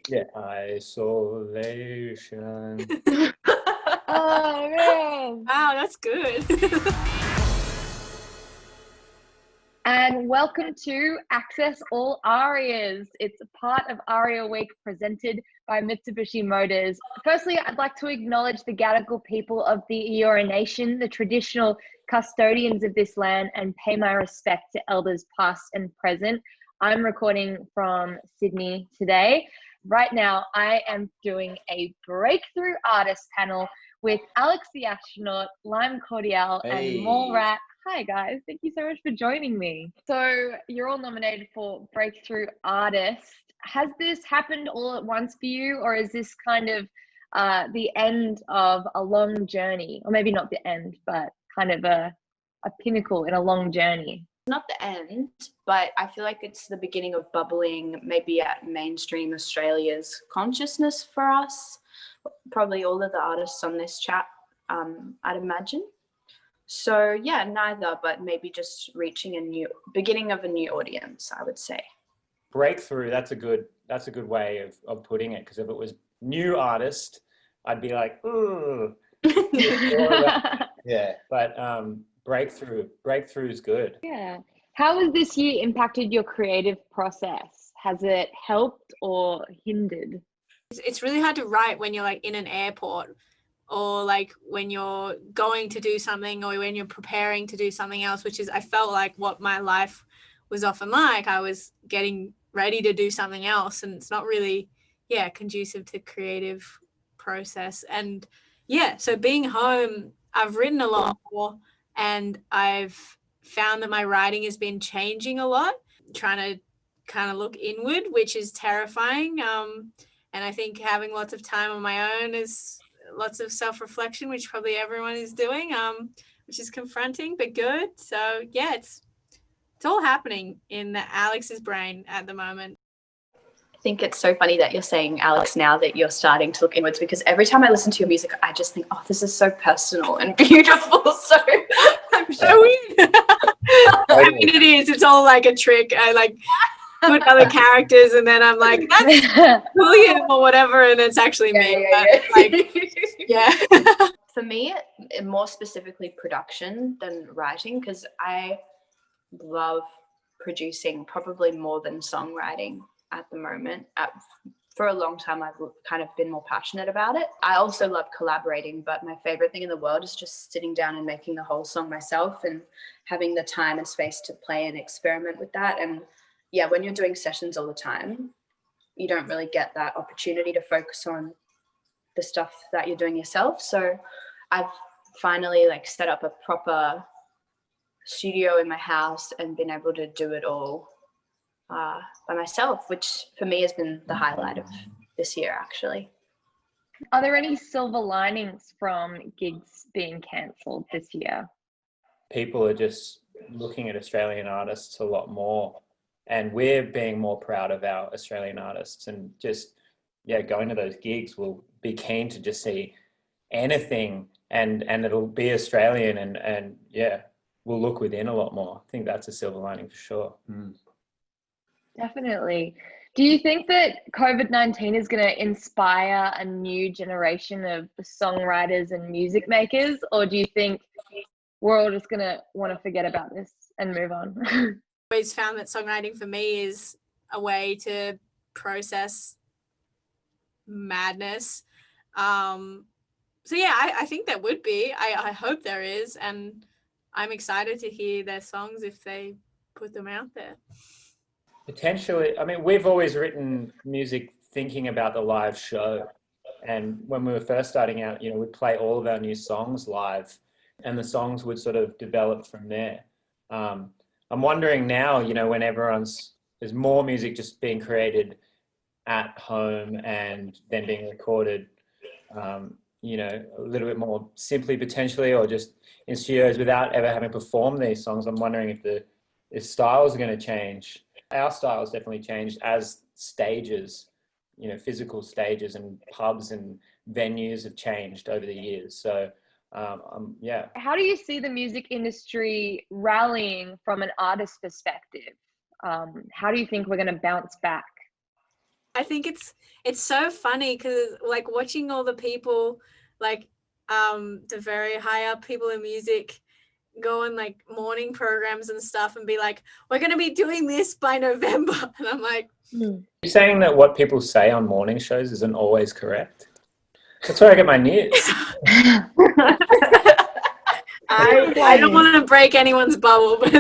Yeah, isolation. Oh man! Wow, that's good. And welcome to Access All ARIAs. It's a part of ARIA Week presented by Mitsubishi Motors. Firstly, I'd like to acknowledge the Gadigal people of the Eora Nation, the traditional custodians of this land, and pay my respect to elders past and present. I'm recording from Sydney today. Right now, I am doing a breakthrough artist panel with Alex the Astronaut, Cordiale and Mallrat. Hi guys, thank you so much for joining me. So you're all nominated for Breakthrough Artist. Has this happened all at once for you, or is this kind of the end of a long journey? Or maybe not the end, but kind of a pinnacle in a long journey? Not the end, but I feel like it's the beginning of bubbling maybe at mainstream Australia's consciousness for us. Probably all of the artists on this chat, I'd imagine. So yeah, neither, but maybe just reaching a new beginning of a new audience, I would say. Breakthrough, that's a good way of putting it, because if it was new artist, I'd be like, ooh. Yeah, but breakthrough is good. Yeah. How has this year impacted your creative process? Has it helped or hindered? It's really hard to write when you're like in an airport, or like when you're going to do something, or when you're preparing to do something else, which is, I felt like what my life was often like. I was getting ready to do something else, and it's not really, conducive to creative process. And so being home, I've written a lot more, and I've found that my writing has been changing a lot, trying to kind of look inward, which is terrifying. And I think having lots of time on my own is lots of self-reflection, which probably everyone is doing, which is confronting but good. So yeah, it's all happening in Alex's brain at the moment. I think it's so funny that you're saying, Alex, now that you're starting to look inwards, because every time I listen to your music, I just think, oh, this is so personal and beautiful. So I'm so weird. I mean, it is. It's all like a trick. I like put other characters, and then I'm like, that's William or whatever, and it's actually me. Yeah. For me, more specifically production than writing, because I love producing probably more than songwriting at the moment. For a long time, I've kind of been more passionate about it. I also love collaborating, but my favorite thing in the world is just sitting down and making the whole song myself and having the time and space to play and experiment with that. And yeah, when you're doing sessions all the time, you don't really get that opportunity to focus on the stuff that you're doing yourself. So I've finally set up a proper studio in my house and been able to do it all by myself, which for me has been the highlight of this year, actually. Are there any silver linings from gigs being cancelled this year? People are just looking at Australian artists a lot more, and we're being more proud of our Australian artists, and just going to those gigs, we'll be keen to just see anything, and it'll be Australian, and we'll look within a lot more. I think that's a silver lining for sure. Definitely. Do you think that COVID-19 is going to inspire a new generation of songwriters and music makers, or do you think we're all just going to want to forget about this and move on? I've always found that songwriting for me is a way to process madness. So yeah, I think there would be. I hope there is, and I'm excited to hear their songs if they put them out there. Potentially. I mean, we've always written music thinking about the live show. And when we were first starting out, we'd play all of our new songs live, and the songs would sort of develop from there. I'm wondering now, when there's more music just being created at home and then being recorded, a little bit more simply potentially, or just in studios without ever having performed these songs. I'm wondering if the styles are going to change. Our styles definitely changed as stages, physical stages and pubs and venues have changed over the years. So, How do you see the music industry rallying from an artist perspective? How do you think we're going to bounce back? I think it's so funny because like watching all the people, like the very high up people in music go on like morning programs and stuff and be like, we're going to be doing this by November. And I'm like, You're saying that what people say on morning shows isn't always correct? That's where I get my news. I don't want to break anyone's bubble, but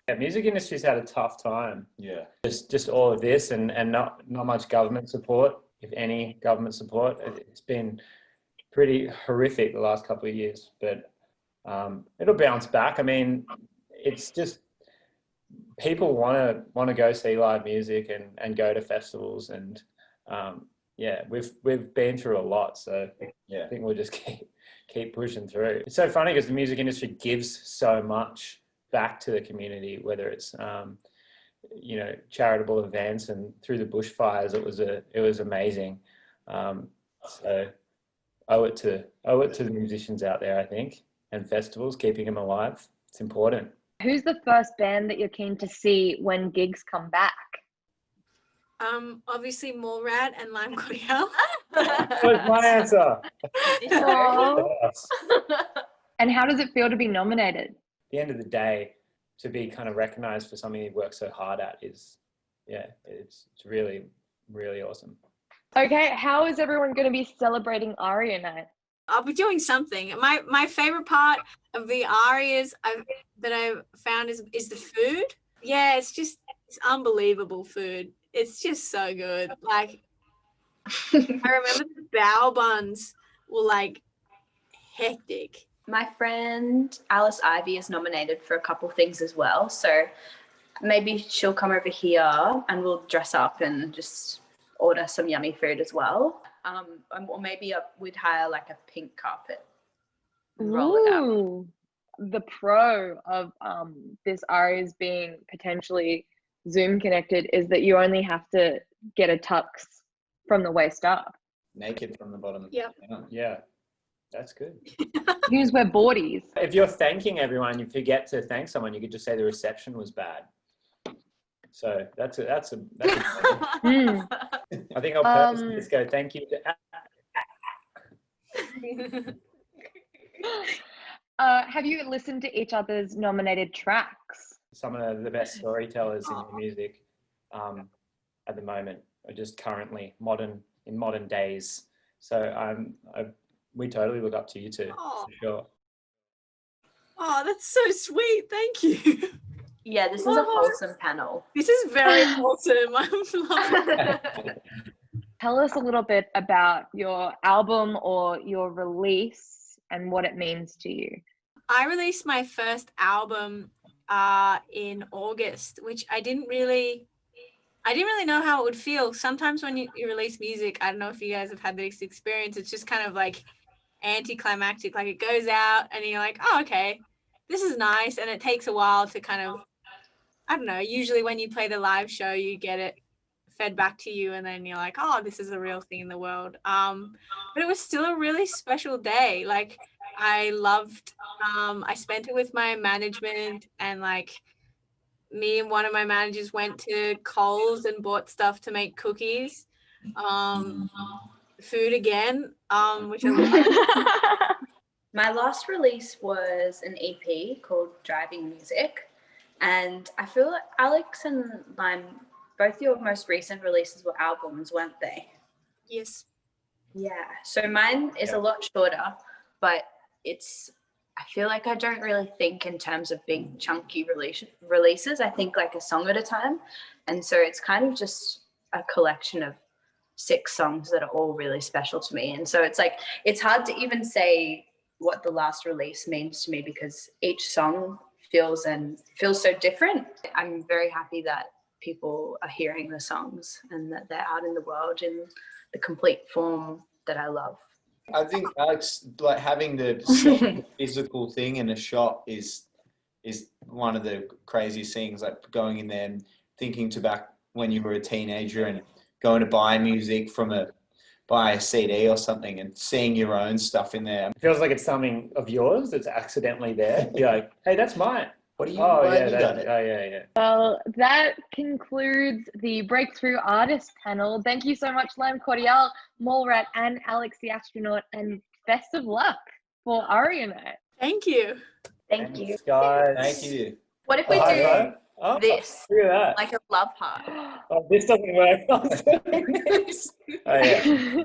Yeah, music industry's had a tough time. Yeah. Just all of this and not much government support, if any government support. It's been pretty horrific the last couple of years, but it'll bounce back. I mean, it's just people want to go see live music and go to festivals, and yeah, we've been through a lot, so yeah, I think we'll just keep pushing through. It's so funny because the music industry gives so much back to the community, whether it's you know, charitable events, and through the bushfires it was amazing. So owe it to the musicians out there, I think, and festivals, keeping them alive. It's important. Who's the first band that you're keen to see when gigs come back? obviously Mallrat and Lime Cordiale. That was my answer. Yes. And how does it feel to be nominated? At the end of the day, to be kind of recognized for something you work so hard at is, yeah, it's really, really awesome. Okay, how is everyone going to be celebrating ARIA night? I'll be doing something. My favorite part of the ARIAs that I've found is the food. Yeah, it's unbelievable food. It's just so good. Like, I remember the bao buns were like hectic. My friend Alice Ivy is nominated for a couple things as well. So maybe she'll come over here and we'll dress up and just order some yummy food as well. Or maybe we'd hire like a pink carpet and roll it out. Ooh, the pro of this ARIAs being potentially Zoom connected is that you only have to get a tux from the waist up. Naked from the bottom. Yep. Yeah, that's good. You just wear boardies. If you're thanking everyone, you forget to thank someone, you could just say the reception was bad. So that's a Mm. I think I'll purposely just go thank you to Have you listened to each other's nominated tracks? some of the best storytellers in the music at the moment, are just currently in modern days. So we totally look up to you two, for sure. Oh, that's so sweet. Thank you. Yeah, this is a wholesome panel. This is very wholesome. I'm loving it. Tell us a little bit about your album or your release and what it means to you. I released my first album in August, which I didn't really know how it would feel. Sometimes when you release music, I don't know if you guys have had this experience, it's just kind of like anticlimactic. Like, it goes out and you're like, oh, okay, this is nice. And it takes a while to kind of, I don't know, usually when you play the live show, you get it fed back to you and then you're like, oh, this is a real thing in the world. But it was still a really special day. Like, I loved, I spent it with my management, and like me and one of my managers went to Coles and bought stuff to make cookies, food again, which I love. My last release was an EP called Driving Music. And I feel like Alex and Lime, both your most recent releases were albums, weren't they? Yes. Yeah. So mine is a lot shorter, but I feel like I don't really think in terms of big chunky releases. I think like a song at a time. And so it's kind of just a collection of 6 songs that are all really special to me. And so it's like, it's hard to even say what the last release means to me because each song feels so different. I'm very happy that people are hearing the songs and that they're out in the world in the complete form that I love. I think, Alex, like having the physical thing in a shop is one of the craziest things. Like going in there and thinking to back when you were a teenager and going to buy music buy a CD or something and seeing your own stuff in there. It feels like it's something of yours that's accidentally there. You're like, hey, that's mine. What do you? Oh why yeah, have you done it? yeah. Well, that concludes the Breakthrough Artist panel. Thank you so much, Cordiale, Mallrat, and Alex the Astronaut, and best of luck for ARIA Night. Thank you. Thank you. Thanks, guys. Thank you. What if we High do five. Oh, this, look at that. like a love heart? Oh, this doesn't work. Oh, yeah.